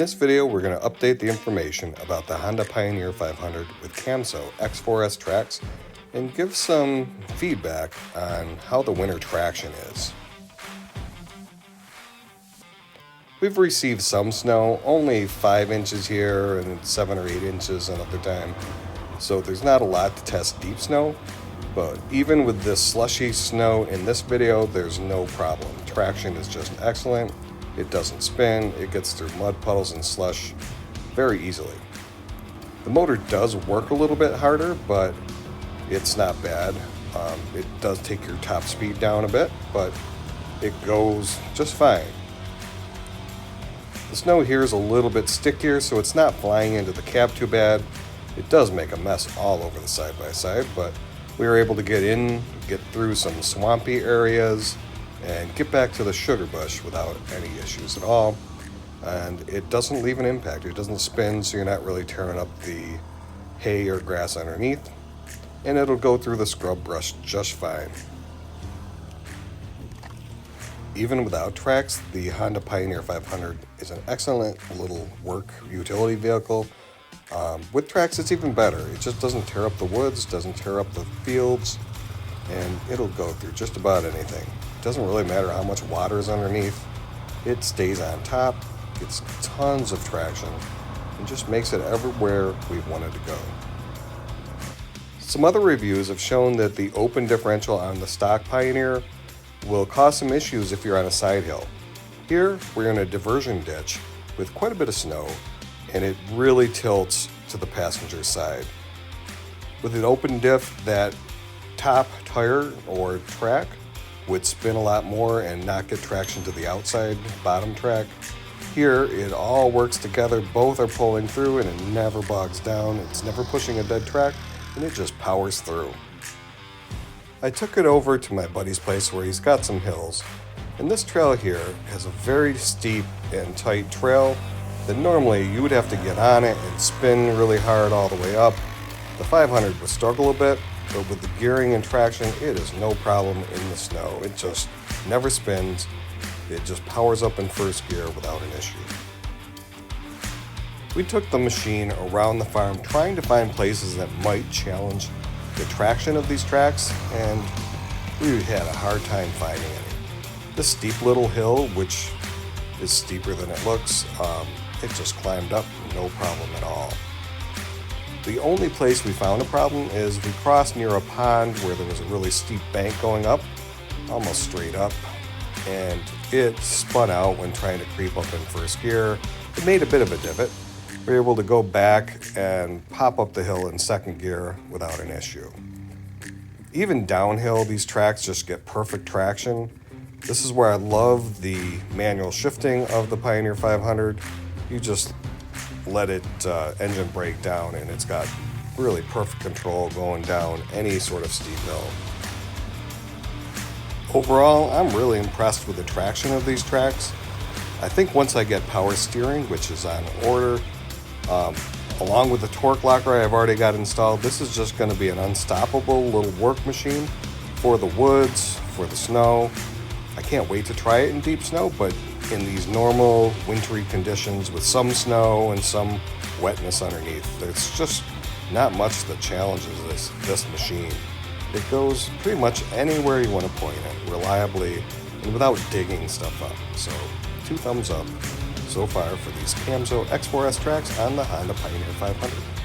this video, we're going to update the information about the Honda Pioneer 500 with Camso X4S tracks and give some feedback on how the winter traction is. We've received some snow, only 5 inches here and 7 or 8 inches another time, so there's not a lot to test deep snow, but even with this slushy snow in this video, there's no problem. Traction is just excellent. It doesn't spin, it gets through mud puddles and slush very easily. The motor does work a little bit harder, but it's not bad. It does take your top speed down a bit, but it goes just fine. The snow here is a little bit stickier, so it's not flying into the cab too bad. It does make a mess all over the side-by-side, but we were able to get through some swampy areas and get back to the sugar bush without any issues at all. And it doesn't leave an impact. It doesn't spin, so you're not really tearing up the hay or grass underneath. And it'll go through the scrub brush just fine. Even without tracks, the Honda Pioneer 500 is an excellent little work utility vehicle. With tracks, it's even better. It just doesn't tear up the woods, doesn't tear up the fields, and it'll go through just about anything. It doesn't really matter how much water is underneath. It stays on top, gets tons of traction, and just makes it everywhere we want it to go. Some other reviews have shown that the open differential on the stock Pioneer will cause some issues if you're on a side hill. Here, we're in a diversion ditch with quite a bit of snow, and it really tilts to the passenger side. With an open diff, that top tire or track would spin a lot more and not get traction to the outside bottom track. Here, it all works together. Both are pulling through and it never bogs down. It's never pushing a dead track, and it just powers through. I took it over to my buddy's place where he's got some hills, and this trail here has a very steep and tight trail that normally you would have to get on it and spin really hard all the way up. The 500 would struggle a bit, but with the gearing and traction, it is no problem in the snow. It just never spins. It just powers up in first gear without an issue. We took the machine around the farm trying to find places that might challenge the traction of these tracks, and we had a hard time finding any. This steep little hill, which is steeper than it looks, it just climbed up, no problem at all. The only place we found a problem is we crossed near a pond where there was a really steep bank going up, almost straight up, and it spun out when trying to creep up in first gear. It made a bit of a divot. We were able to go back and pop up the hill in second gear without an issue. Even downhill, these tracks just get perfect traction. This is where I love the manual shifting of the Pioneer 500. You just let it engine brake down and it's got really perfect control going down any sort of steep hill. Overall, I'm really impressed with the traction of these tracks. I think once I get power steering, which is on order, along with the TorqLocker I've already got installed, this is just going to be an unstoppable little work machine for the woods, for the snow. I can't wait to try it in deep snow, but in these normal wintry conditions with some snow and some wetness underneath, there's just not much that challenges this machine. It goes pretty much anywhere you want to point it, reliably and without digging stuff up. So 2 thumbs up so far for these Camso X4S tracks on the Honda Pioneer 500.